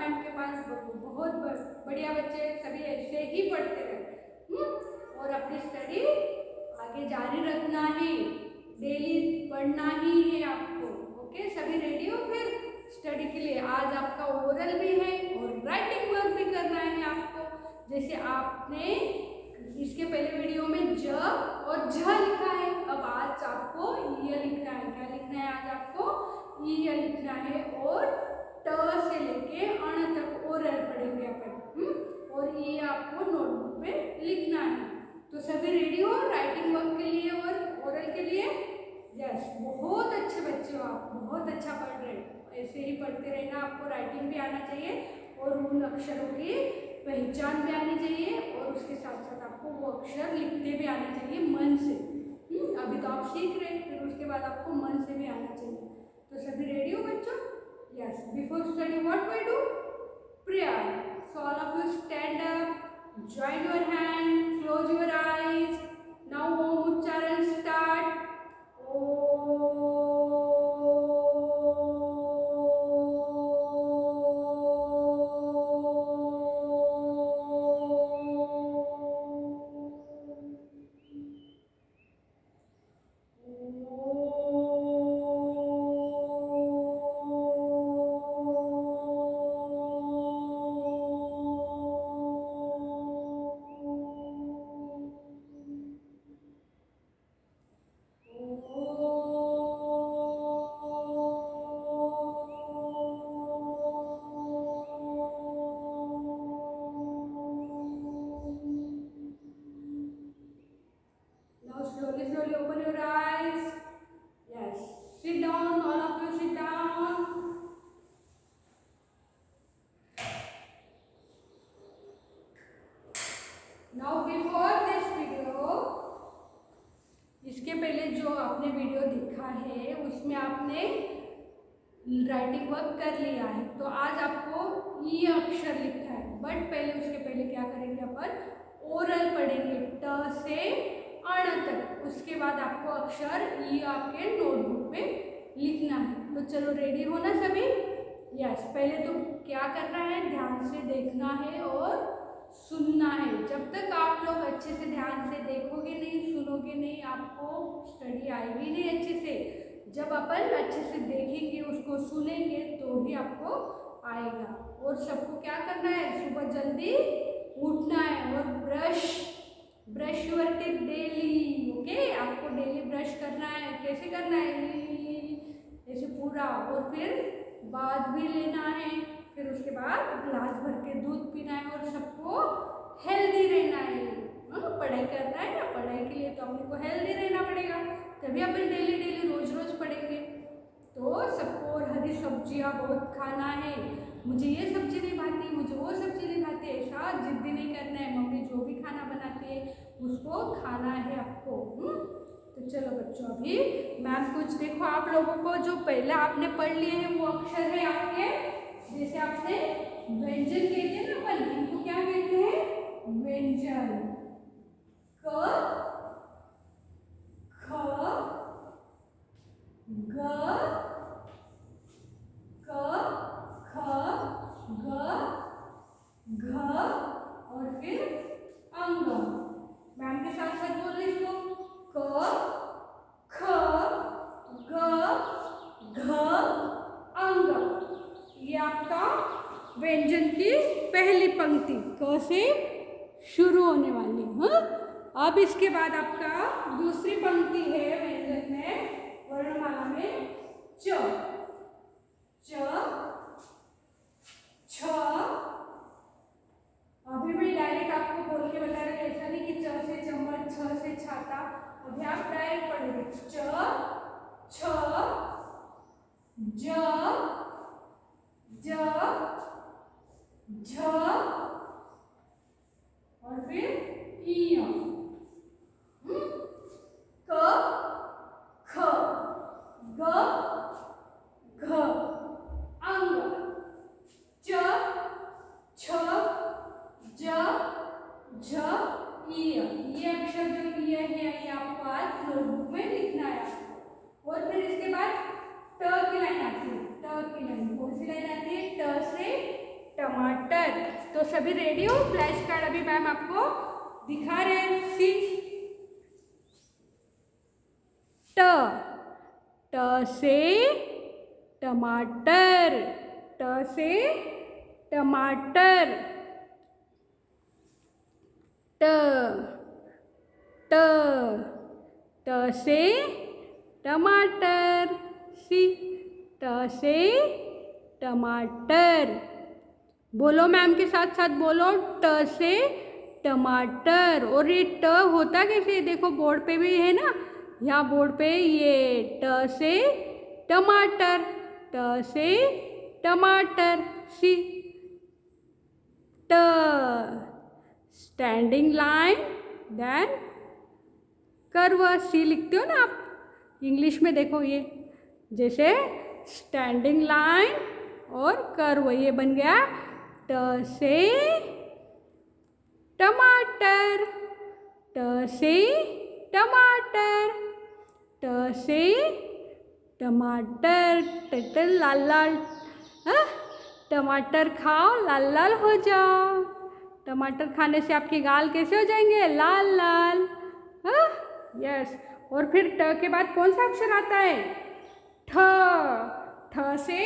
Ma'am के पास बहुत बढ़िया बच्चे सभी ऐसे ही पढ़ते रहे। और अपनी स्टडी आगे जारी रखना है, डेली पढ़ना ही है आपको। ओके, सभी रेडी हो फिर स्टडी के लिए? आज आपका ओरल भी है और राइटिंग वर्क भी करना है आपको। जैसे आपने इसके पहले वीडियो में ज और झ लिखा है, अब आज आपको य लिखना है। क्या लिखना है आज आपको? य लिखना है। और ट से लेके अण तक ओरल पढ़ेंगे अपन। और ये आपको नोटबुक में लिखना है। तो सभी रेडी हो राइटिंग वर्क के लिए और ओरल के लिए? यस, बहुत अच्छे बच्चे हो आप, बहुत अच्छा पढ़ रहे हो। ऐसे ही पढ़ते रहना। आपको राइटिंग भी आना चाहिए और उन अक्षरों की पहचान भी आनी चाहिए, और उसके साथ साथ आपको वो अक्षर लिखते भी आना चाहिए मन से। अभी तो आप सीख रहे हैं, फिर उसके बाद आपको मन से भी आना चाहिए। तो सभी रेडी हो बच्चों? Yes, before study what we do? Prayer. So all of you stand up, join your hand, close your eyes. Now Om Uchcharan start. Slowly open your eyes. Yes. Sit down, all of you sit down. Now before this video, इसके पहले जो आपने video देखा है उसमें आपने writing work कर लिया है। तो आज आपको ये अक्षर लिखना है, बट पहले उसके पहले क्या करेंगे अपन? ओरल पढ़ेंगे ट से अण तक। उसके बाद आपको अक्षर ई आपके नोटबुक में लिखना है। तो चलो रेडी हो ना सभी? यस, पहले तो क्या करना है? ध्यान से देखना है और सुनना है। जब तक आप लोग अच्छे से ध्यान से देखोगे नहीं, सुनोगे नहीं, आपको स्टडी आएगी नहीं अच्छे से। जब अपन अच्छे से देखेंगे, उसको सुनेंगे, तो ही आपको आएगा। और सबको क्या करना है? सुबह जल्दी उठना है और brush your teeth daily. Okay, आपको डेली ब्रश करना है। कैसे करना है? ऐसे पूरा। और फिर बाथ भी लेना है। फिर उसके बाद ग्लास भर के दूध पीना है और सबको हेल्दी रहना है। पढ़ाई करना है ना, पढ़ाई के लिए तो अपने को हेल्दी रहना पड़ेगा, तभी अपन डेली रोज पढ़ेंगे। तो सबको और हरी सब्जियां बहुत खाना है। मुझे ये सब्जी नहीं भाती, मुझे वो सब्जी नहीं भाती, ऐसा जिद्दी नहीं करना है। मम्मी जो भी खाना बनाती है उसको खाना है आपको। तो चलो बच्चों, अभी मैम कुछ देखो, आप लोगों को जो पहले आपने पढ़ लिए हैं वो अक्षर है आपके। जैसे आपने व्यंजन कहते हैं ना अपन, इनको क्या कहते हैं? व्यंजन। क, ख, ग, क, ख, ग, घ और फिर अंग। मैम के साथ साथ बोल रही इसको। क, ख, ग, घ, अंग। ये आपका व्यंजन की पहली पंक्ति क से शुरू होने वाली। अब इसके बाद आपका दूसरी पंक्ति है व्यंजन में, वर्णमाला में च, च, छ। अभी भी डायरेक्ट आपको बोल के बता रहे, ऐसा नहीं कि च से चम्मच, छ से छाता। अभी आप डायरेक्ट पढ़ोगे च, छ, ज, ज, झ और फिर इय। क, ख, ग, घ, अंग। च, छ, ज, झ, इय। ये अक्षर जो इय है, ये आपको आज नोटबुक में लिखना है। और फिर इसके बाद ट की लाइन आती है। ट की लाइन कौन सी लाइन आती है? ट से ट टमाटर। तो सभी रेडी हो? फ्लैश कार्ड अभी मैम आपको दिखा रहे हैं। सी ट, ट से टमाटर, ट से टमाटर। ट, ट, ट से टमाटर। सी ट से टमाटर। बोलो मैम के साथ साथ बोलो, ट से टमाटर। और ये ट होता कैसे, देखो बोर्ड पे भी है ना, यहाँ बोर्ड पे ये ट से टमाटर, ट से टमाटर। सी ट स्टैंडिंग लाइन, देन कर्व। सी लिखते हो ना आप इंग्लिश में, देखो ये जैसे स्टैंडिंग लाइन और कर्व, ये बन गया ट से टमाटर, ट से टमाटर, ट से टमाटर। टटर लाल लाल, टमाटर खाओ लाल लाल हो जाओ। टमाटर खाने से आपके गाल कैसे हो जाएंगे? लाल लाल। यस। और फिर ट के बाद कौन सा अक्षर आता है? ठ, ठ से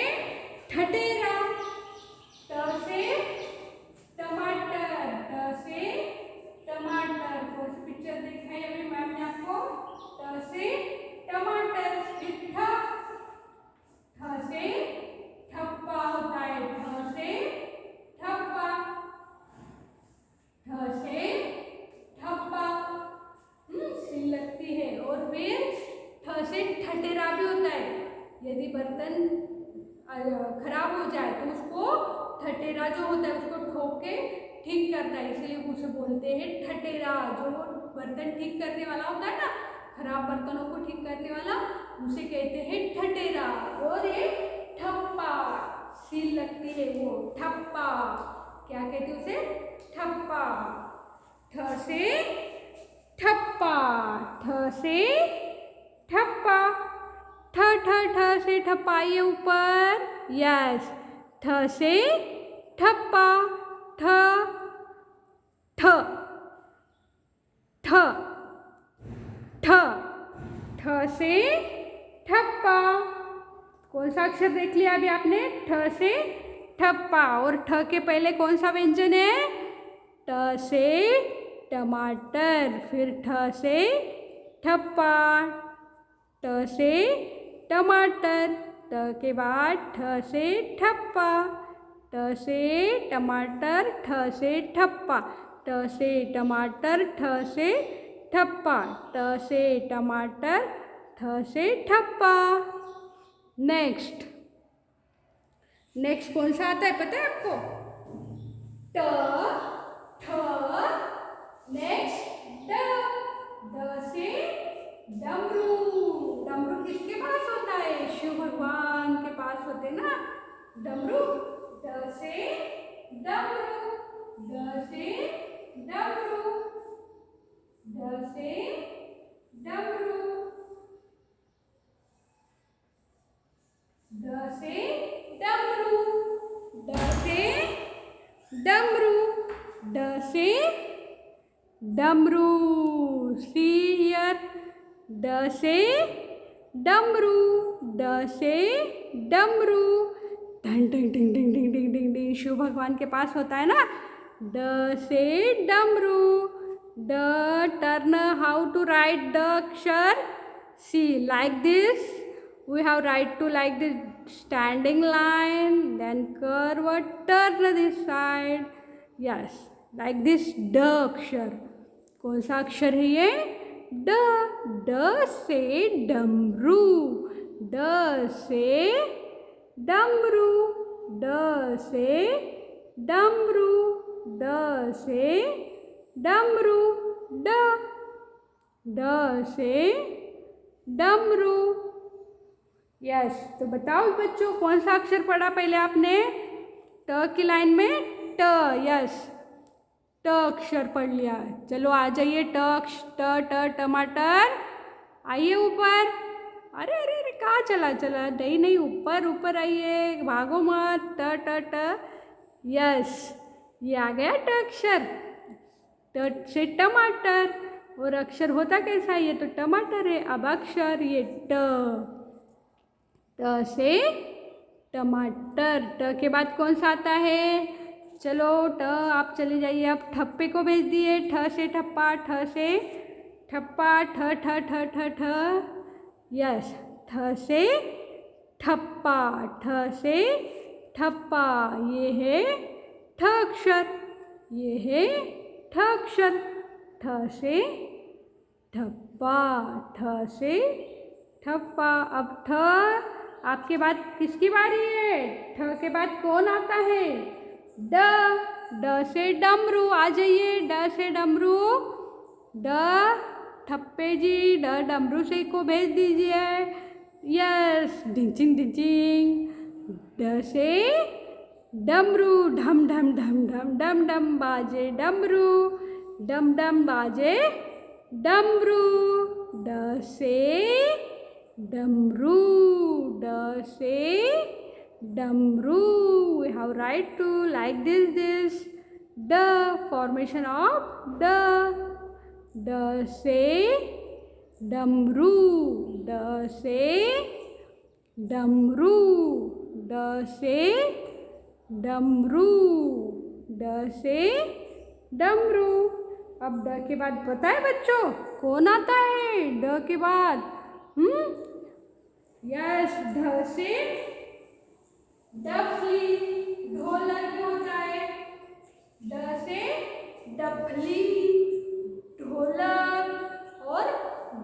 ठटेरा, ट से टमाटर, ट से टमाटर। कौन सी पिक्चर दिखाई अभी मैम ने आपको? ट से टमाटर। ठ, ठ से ठप्पा होता है, ठ से ठप्पा, ठ से ठप्पा। सिल लगती है। और फिर ठ से ठटेरा भी होता है। यदि बर्तन खराब हो जाए तो उसको ठटेरा जो होता है उसको ठोक के ठीक करता है, इसलिए उसे बोलते हैं ठटेरा। जो बर्तन ठीक करने वाला होता है ना, खराब बर्तनों को ठीक करने वाला, उसे कहते हैं ठटेरा। और ये ठप्पा, सील लगती है वो, ठप्पा। क्या कहते हैं उसे? ठप्पा। ठ से ठप्पा, ठ से ठप्पा। ठ ठ ठ से ठप्पा, आइए ऊपर। यस, ठ से ठप्पा, ठ ठ ठ ठ, ठ से ठप्पा। कौन सा अक्षर देख लिया अभी आपने? ठ से ठप्पा। और ठ के पहले कौन सा व्यंजन है? ट से टमाटर, फिर ठ से ठप्पा, ट से टमाटर, ट के बाद ठ से ठप्पा, ट से टमाटर, ठ से ठप्पा, ट से टमाटर, ठ से ठप्पा, ट से टमाटर, ठ से ठप्पा। नेक्स्ट, नेक्स्ट कौन सा आता है पता है आपको? ट, ठ, नेक्स्ट ड, ड से डमरू। डमरू किसके पास होता है? शिव भगवान के पास होते ना डमरू। ड से डमरू, ड से डमरू, ड से डमरू, ड से डमरू, ड से डमरू, ड से डमरू। सी हियर, ड से डमरू, ड से डमरू। ढंग ढंग ढंग ढंग ढंग ढंग ढंग ढंग, शिव भगवान के पास होता है ना। ड से डमरू। ड, turn how to write the अक्षर? See like this, we have right to like this standing line, then curve, turn this side. Yes, like this ड अक्षर। कौन सा अक्षर है ये? ड, ड से डमरू, ड से डमरू, ड से डमरू, ड से डमरू, ड, ड से डमरू। यस, तो बताओ बच्चों कौन सा अक्षर पढ़ा पहले आपने? ट की लाइन में ट। यस, ट अक्षर पढ़ लिया। चलो आ जाइए, ट ट टमाटर। आइए ऊपर। अरे अरे अरे, कहाँ चला चला? नहीं नहीं, ऊपर ऊपर आइए, भागो मत। ट ट ट, यस, ये आ गया ट अक्षर। ट से टमाटर, और अक्षर होता कैसा है? ये तो टमाटर है। अब अक्षर ये ट, ट से टमाटर। ट के बाद कौन सा आता है? चलो ट, आप चले जाइए। अब ठप्पे को भेज दिए। ठ से ठप्पा, ठ से ठप्पा, ठ ठ ठ ठ ठ, यस, ठ से ठप्पा, ठ से ठप्पा। ये है ठ अक्षर, ये है ठ अक्षर। ठ से ठप्पा, ठ से ठप्पा। अब ठ, आपके बाद किसकी बारी है? ठ के बाद कौन आता है? ड, ड से डमरू। आ जाइए, ड से डमरू। ड, ठप्पे जी, ड डमरू से को भेज दीजिए। यस, ढिंचिंग ढिंचिंग। ड से डमरू, ढम ढम ढम ढम डम डम बाजे डमरू, डम डम बाजे डमरू। ड से डमरू, ड से डमरू। We have right to like this. ड, formation of ड, ड से डमरू, ड से डमरू, ड से डमरू, ड से डमरू। अब ड के बाद पता है बच्चों कौन आता है? ड के बाद यस, ढ से डफली, ढोलक होता है। ड से डफली, ढोलक। और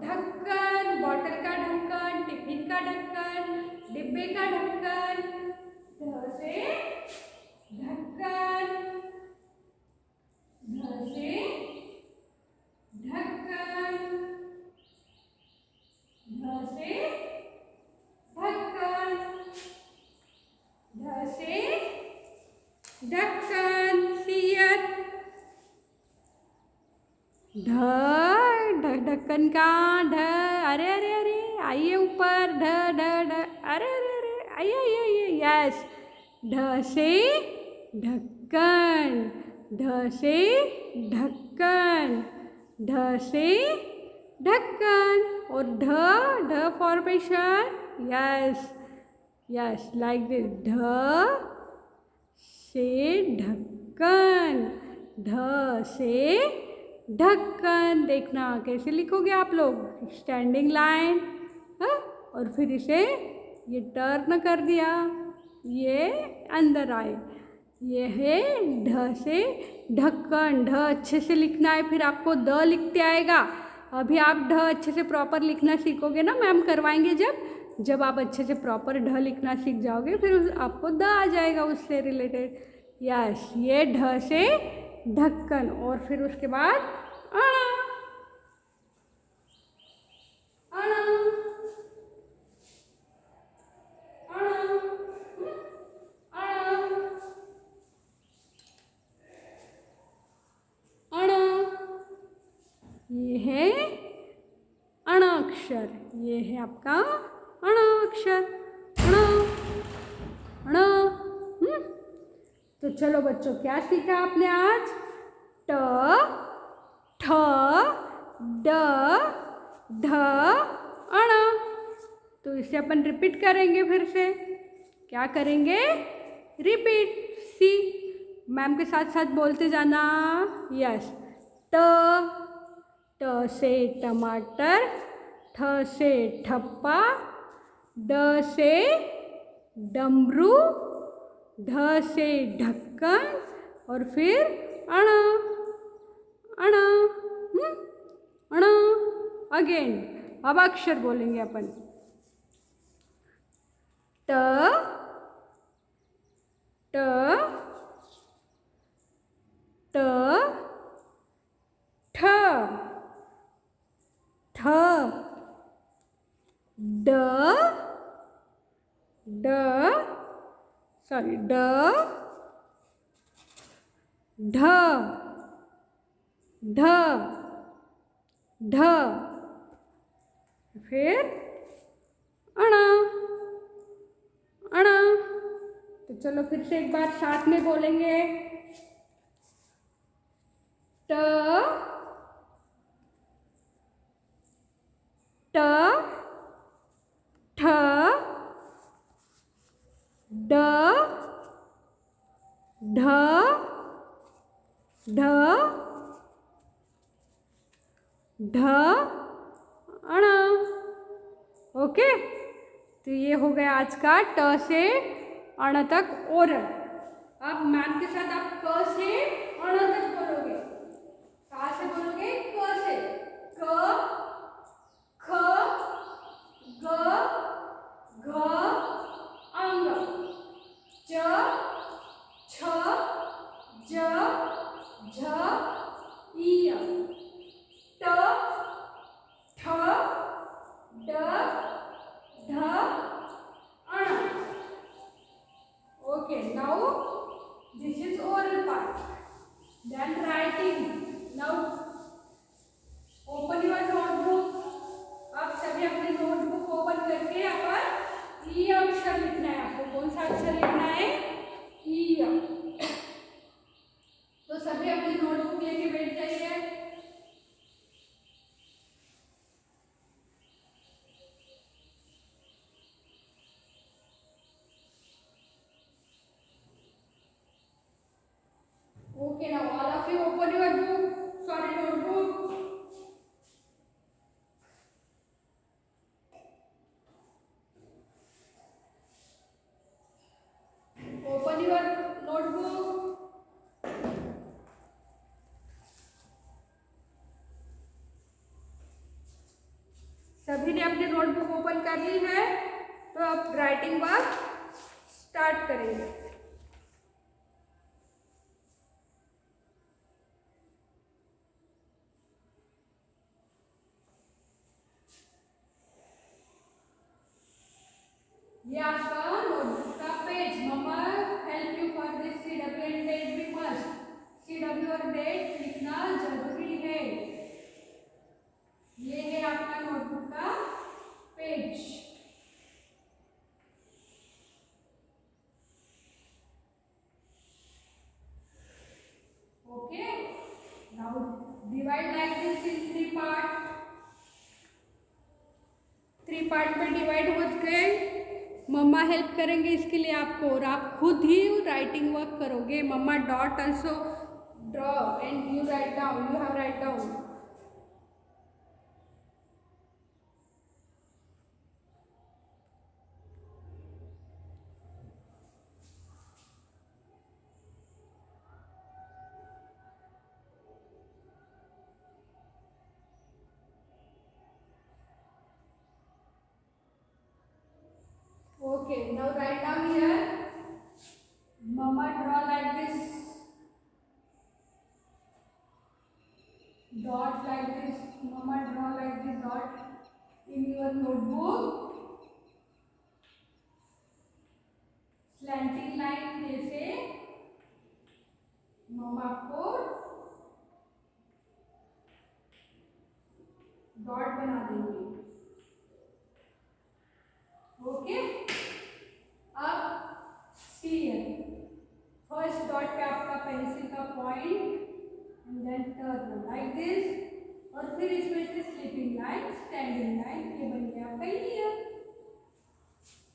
ढक्कन, बॉटल का ढक्कन, टिफिन का ढक्कन, डिब्बे का ढक्कन। ढ से ढक्कन, ढ से ढक्कन, ढ से ढक्कन, ढ से ढक्कन। सियत, ढ, ढक्कन का ढ, अरे अरे अरे आइए ऊपर, ढ ढ ढ, अरे अरे अरे आइए आइए आइए। यस, ढ से ढक्कन, ढ से ढक्कन, ढ से ढक्कन। और ढ, ढ formation, yes yes, like this. ढ से ढक्कन, ढ से ढक्कन। देखना कैसे लिखोगे आप लोग? स्टैंडिंग लाइन, और फिर इसे ये टर्न कर दिया, ये अंदर आए। ये है ढ से ढक्कन। ढ अच्छे से लिखना है, फिर आपको द लिखते आएगा। अभी आप ढ अच्छे से प्रॉपर लिखना सीखोगे ना, मैम करवाएंगे जब आप अच्छे से प्रॉपर ढ लिखना सीख जाओगे, फिर आपको द आ जाएगा उससे रिलेटेड। यस, ये ढ से ढक्कन। और फिर उसके बाद अणा, अणा, अणा, अणा, अणा। ये है अण अक्षर, ये है आपका अण अक्षर। अण, अण। तो चलो बच्चों, क्या सीखा आपने आज? ट, ठ, ड, ढ, अण। तो इसे अपन रिपीट करेंगे फिर से। क्या करेंगे? रिपीट। सी, मैम के साथ साथ बोलते जाना। यस, ट, ट से टमाटर, ठ से ठप्पा, ड से डमरू, ढ से ढक्कन, और फिर अण, अण, अण। अगेन, अब अक्षर बोलेंगे अपन। ट, ट, ट, ठ, ठ, ड, ड, सॉरी, ड, ढ, ढ, ढ, फिर अण, अण, तो चलो फिर से एक बार साथ में बोलेंगे। ट ट ठ ड ढ ढ ढ अण। ओके, तो ये हो गया आज का ट से अण तक ओरल। अब मैम के साथ आप क से अण तक बोलोगे। कहाँ से बोलोगे? क से। क ख ग घ अंग च छ ज झ इय ट ठ ड ढ अण। Okay, now this is oral part. Then writing. Now open your notebook. आप सभी अपनी नोटबुक ओपन करके अपन ई अक्षर लिखना है। आपको कौन सा अक्षर लिखना है? ई। तो सभी अपनी नोटबुक लेके बैठ जाइए। Okay, now all of you open your book. Sorry, notebook. Open your notebook. सभी ने अपनी नोटबुक ओपन कर ली है, तो अब राइटिंग वर्क स्टार्ट करेंगे। ये आपका नोटबुक का page. Mama help you for this. CW and date भी मस्ट। CW और डेट लिखना जरूरी है। ये है आपका नोटबुक का page. Okay, now divide like this in 3 part. 3 part में डिवाइड हो गए। मम्मा हेल्प करेंगे इसके लिए आपको, और आप खुद ही राइटिंग वर्क करोगे। मम्मा dot also draw and you write down. You have write down. Okay, now write down here. Mama draw like this. Dot like this. Mama draw like this dot in your notebook. Slanting line जैसे मम्मा आपको dot बना देंगे। Okay, अब first dot पे आपका pencil का point and then turn like this, और फिर इसमें से स्लीपिंग लाइन, स्टैंडिंग लाइन। ये बन गया आपका ईयर।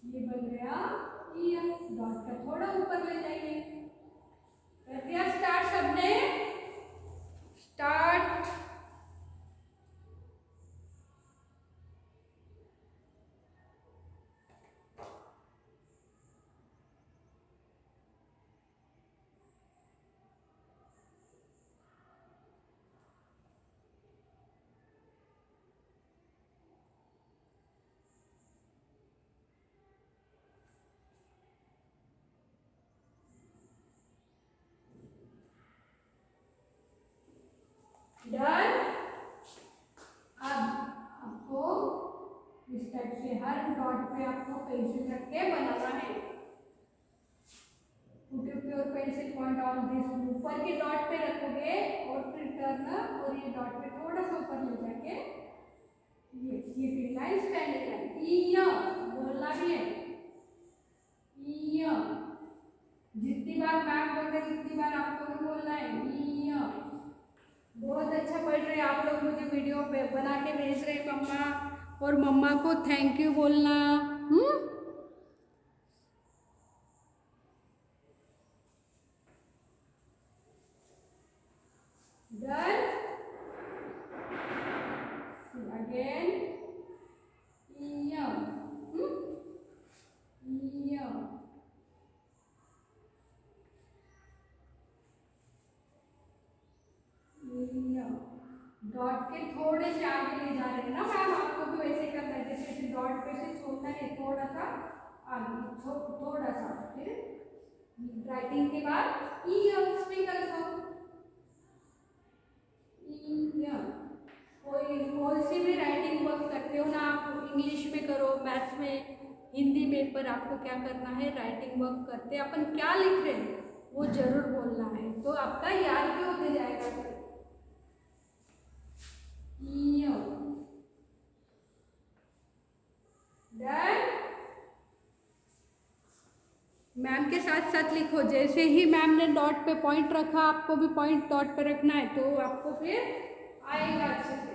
ये बन गया ईयर। डॉट का थोड़ा ऊपर ले जाइए। कर दिया स्टार्ट सबने? स्टार्ट। डन। अब आपको इस टाइप से हर डॉट पे आपको पेंसिल रख के बनाना है। Put your pencil point on this. ऊपर के डॉट पे रखोगे और फिर टर्न, और ये डॉट पे थोड़ा सा ऊपर ले जाके ये स्लीपिंग लाइन, स्टैंडिंग लाइन। बोलना भी है। आपने कितनी बार आपको भी बोलना है ईय। बहुत अच्छा पढ़ रहे हैं आप लोग, मुझे वीडियो पे बना के भेज रहे हैं मम्मा, और मम्मा को थैंक यू बोलना। डन। अगेन ईय ईय। डॉट के थोड़े से आगे ले जा रहे हैं ना मैम, आपको भी वैसे करना है, जैसे डॉट पे से छोड़ना है, थोड़ा सा आगे, थोड़ा सा। फिर राइटिंग के बाद ई स्पीकर को कोई सी भी राइटिंग वर्क करते हो ना आप, इंग्लिश में करो, मैथ्स में, हिंदी में, पर आपको क्या करना है, राइटिंग वर्क करते अपन क्या लिख रहे हैं वो जरूर बोलना है, तो आपका याद भी होते जाएगा। मैम के साथ साथ लिखो, जैसे ही मैम ने डॉट पे पॉइंट रखा आपको भी पॉइंट डॉट पे रखना है, तो आपको फिर आएगा अच्छे से।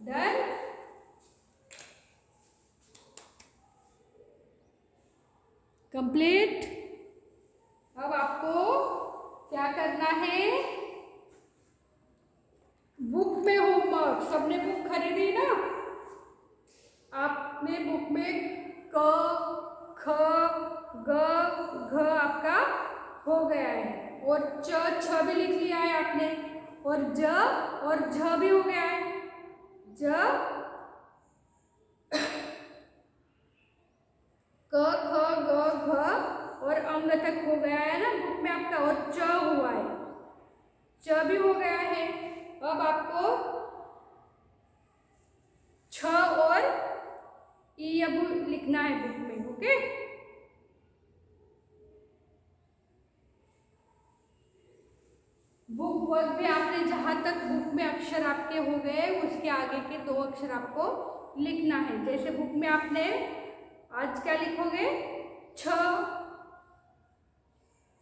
डन। कंप्लीट। अब आपको क्या करना है, बुक में होमवर्क, सबने बुक खरीदी ना, आपने बुक में क ख ग घ आपका हो गया है, और छ भी लिख लिया है आपने, और ज और झ भी हो गया है, ज क ख ग घ और अंग तक हो गया है ना बुक में आपका, और च हुआ है, च भी हो गया है। अब आपको छ और ई अब लिखना है बुक में। ओके, बुक वर्क भी आपने जहां तक बुक में अक्षर आपके हो गए उसके आगे के 2 अक्षर आपको लिखना है। जैसे बुक में आपने आज क्या लिखोगे, छ,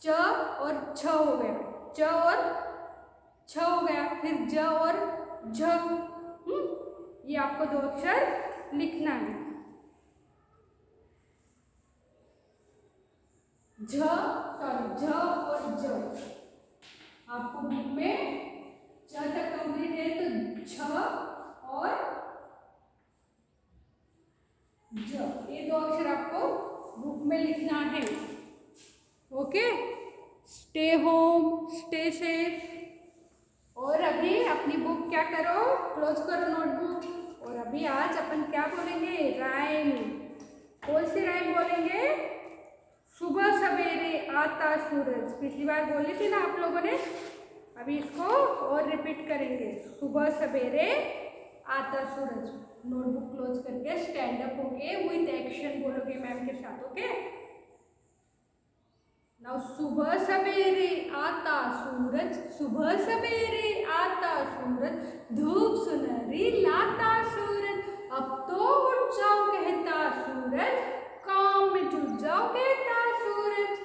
च और छ हो गया, च और छ हो गया, फिर ज और झ, ये आपको 2 अक्षर लिखना है। झ और ज आपको बुक में च तक कंप्लीट है, तो छ और ज, ये 2 अक्षर आपको बुक में लिखना है। Okay, stay home, stay safe. और अभी अपनी बुक क्या करो, क्लोज करो नोटबुक, और अभी आज अपन क्या बोलेंगे, राइम। कौन सी राइम बोलेंगे, सुबह सवेरे आता सूरज, पिछली बार बोली थी ना आप लोगों ने, अभी इसको और रिपीट करेंगे, सुबह सवेरे आता सूरज। नोटबुक क्लोज करके स्टैंड अप होके विथ एक्शन बोलोगे मैम के साथ। ओके, नाउ सुबह सवेरे आता सूरज, सुबह सवेरे आता सूरज, धूप सुनहरी लाता सूरज, अब तो उठ जाओ कहता सूरज, काम में जुट जाओ कहता सूरज।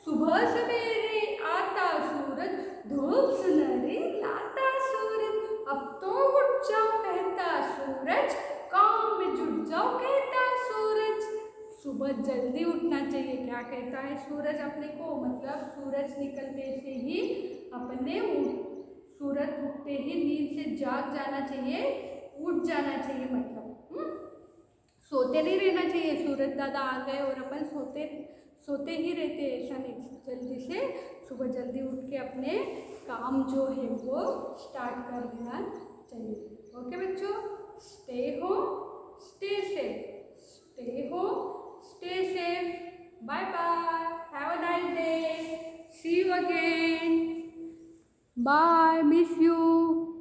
सुबह सवेरे आता सूरज, धूप सुनहरी लाता सूरज, अब तो उठ जाओ कहता सूरज, काम में जुट जाओ कहता सूरज। सुबह जल्दी उठना चाहिए, क्या कहता है सूरज अपने को, मतलब सूरज निकलते से ही अपने सूरज उठते ही नींद से जाग जाना चाहिए, उठ जाना चाहिए, मतलब सोते नहीं रहना चाहिए, सूरज दादा आ गए और अपन सोते ही रहते, ऐसा नहीं, जल्दी से सुबह जल्दी उठ के अपने काम जो है वो स्टार्ट कर देना चाहिए। ओके बच्चों, stay home, stay safe, stay home, stay safe, bye bye, have a nice day, see you again, bye, miss you.